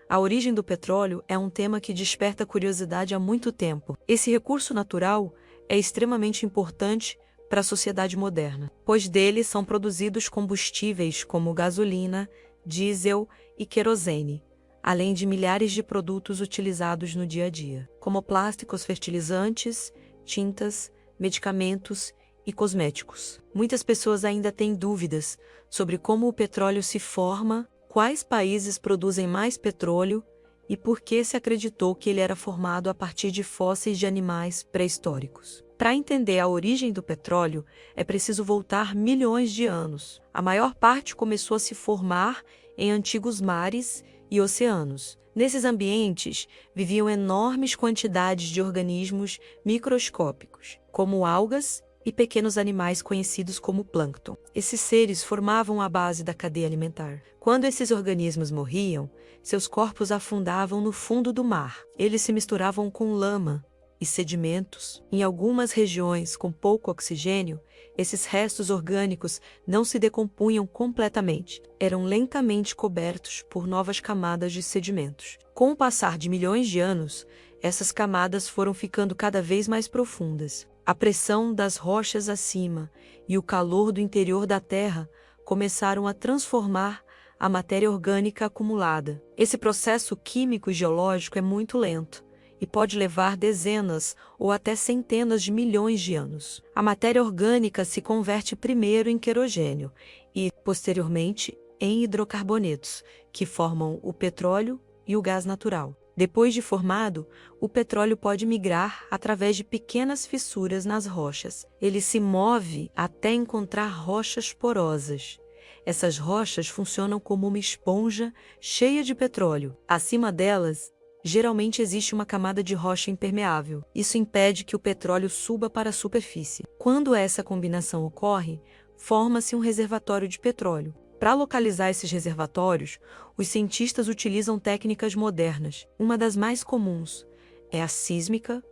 A origem do petróleo é um tema que desperta curiosidade há muito tempo. Esse recurso natural é extremamente importante para a sociedade moderna, pois dele são produzidos combustíveis como gasolina, diesel e querosene, além de milhares de produtos utilizados no dia a dia, como plásticos, fertilizantes, tintas, medicamentos e cosméticos. Muitas pessoas ainda têm dúvidas sobre como o petróleo se forma, quais países produzem mais petróleo e por que se acreditou que ele era formado a partir de fósseis de animais pré-históricos. Para entender a origem do petróleo, é preciso voltar milhões de anos. A maior parte começou a se formar em antigos mares e oceanos. Nesses ambientes, viviam enormes quantidades de organismos microscópicos, como algas e pequenos animais conhecidos como plâncton. Esses seres formavam a base da cadeia alimentar. Quando esses organismos morriam, seus corpos afundavam no fundo do mar. Eles se misturavam com lama e sedimentos. Em algumas regiões com pouco oxigênio, esses restos orgânicos não se decompunham completamente. Eram lentamente cobertos por novas camadas de sedimentos. Com o passar de milhões de anos, essas camadas foram ficando cada vez mais profundas. A pressão das rochas acima e o calor do interior da Terra começaram a transformar a matéria orgânica acumulada. Esse processo químico e geológico é muito lento e pode levar dezenas ou até centenas de milhões de anos. A matéria orgânica se converte primeiro em querogênio e, posteriormente, em hidrocarbonetos, que formam o petróleo e o gás natural. Depois de formado, o petróleo pode migrar através de pequenas fissuras nas rochas. Ele se move até encontrar rochas porosas. Essas rochas funcionam como uma esponja cheia de petróleo. Acima delas, geralmente existe uma camada de rocha impermeável. Isso impede que o petróleo suba para a superfície. Quando essa combinação ocorre, forma-se um reservatório de petróleo. Para localizar esses reservatórios, os cientistas utilizam técnicas modernas. Uma das mais comuns é a sísmica,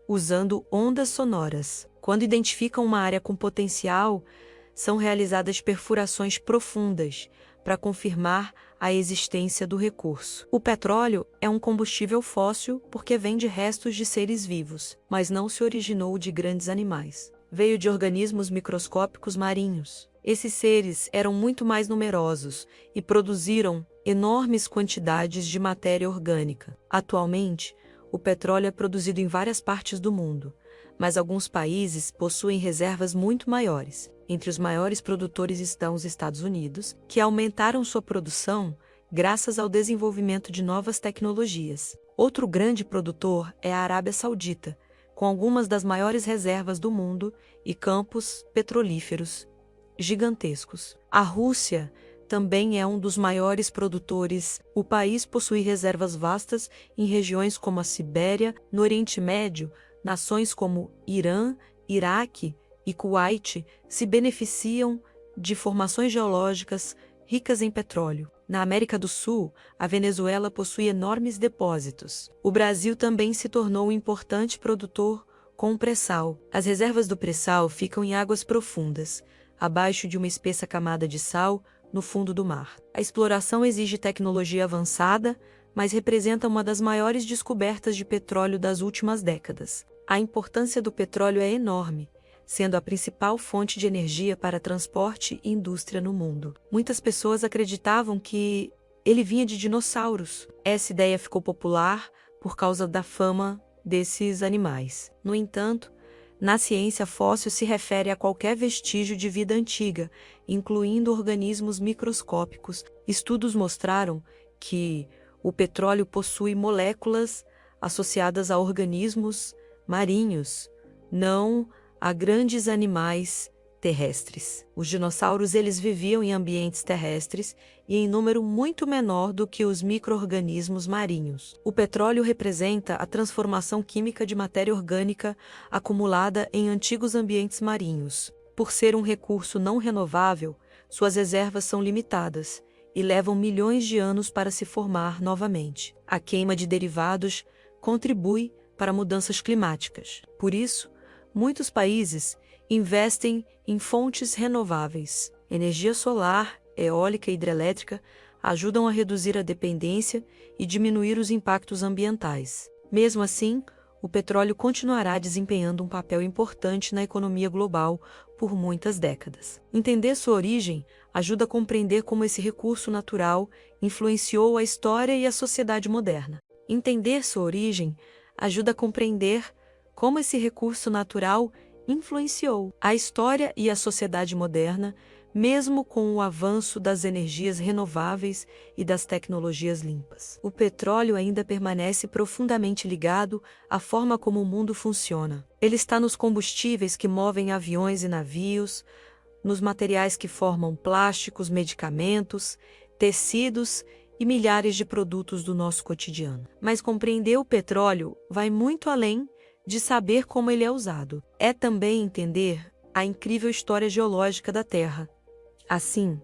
usando ondas sonoras. Quando identificam uma área com potencial, são realizadas perfurações profundas para confirmar a existência do recurso. O petróleo é um combustível fóssil porque vem de restos de seres vivos, mas não se originou de grandes animais. Veio de organismos microscópicos marinhos. Esses seres eram muito mais numerosos e produziram enormes quantidades de matéria orgânica. Atualmente, o petróleo é produzido em várias partes do mundo, mas alguns países possuem reservas muito maiores. Entre os maiores produtores estão os Estados Unidos, que aumentaram sua produção graças ao desenvolvimento de novas tecnologias. Outro grande produtor é a Arábia Saudita, com algumas das maiores reservas do mundo e campos petrolíferos gigantescos. A Rússia também é um dos maiores produtores. O país possui reservas vastas em regiões como a Sibéria, no Oriente Médio. Nações como Irã, Iraque e Kuwait se beneficiam de formações geológicas ricas em petróleo. Na América do Sul, a Venezuela possui enormes depósitos. O Brasil também se tornou um importante produtor com o pré-sal. As reservas do pré-sal ficam em águas profundas, abaixo de uma espessa camada de sal no fundo do mar. A exploração exige tecnologia avançada, mas representa uma das maiores descobertas de petróleo das últimas décadas. A importância do petróleo é enorme, sendo a principal fonte de energia para transporte e indústria no mundo. Muitas pessoas acreditavam que ele vinha de dinossauros. Essa ideia ficou popular por causa da fama desses animais. No entanto, na ciência, fóssil se refere a qualquer vestígio de vida antiga, incluindo organismos microscópicos. Estudos mostraram que o petróleo possui moléculas associadas a organismos marinhos, não a grandes animais terrestres. Os dinossauros eles viviam em ambientes terrestres e em número muito menor do que os micro-organismos marinhos. O petróleo representa a transformação química de matéria orgânica acumulada em antigos ambientes marinhos. Por ser um recurso não renovável, suas reservas são limitadas e levam milhões de anos para se formar novamente. A queima de derivados contribui para mudanças climáticas. Por isso, muitos países investem em fontes renováveis. Energia solar, eólica e hidrelétrica ajudam a reduzir a dependência e diminuir os impactos ambientais. Mesmo assim, o petróleo continuará desempenhando um papel importante na economia global por muitas décadas. Entender sua origem ajuda a compreender como esse recurso natural influenciou a história e a sociedade moderna. Entender sua origem ajuda a compreender como esse recurso natural influenciou a história e a sociedade moderna, mesmo com o avanço das energias renováveis e das tecnologias limpas. O petróleo ainda permanece profundamente ligado à forma como o mundo funciona. Ele está nos combustíveis que movem aviões e navios, nos materiais que formam plásticos, medicamentos, tecidos e milhares de produtos do nosso cotidiano. Mas compreender o petróleo vai muito além de saber como ele é usado. É também entender a incrível história geológica da Terra. Assim,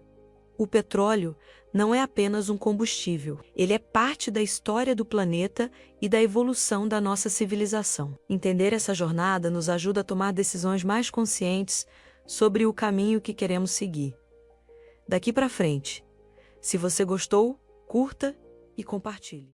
o petróleo não é apenas um combustível, ele é parte da história do planeta e da evolução da nossa civilização. Entender essa jornada nos ajuda a tomar decisões mais conscientes sobre o caminho que queremos seguir. Daqui para frente, se você gostou, curta e compartilhe.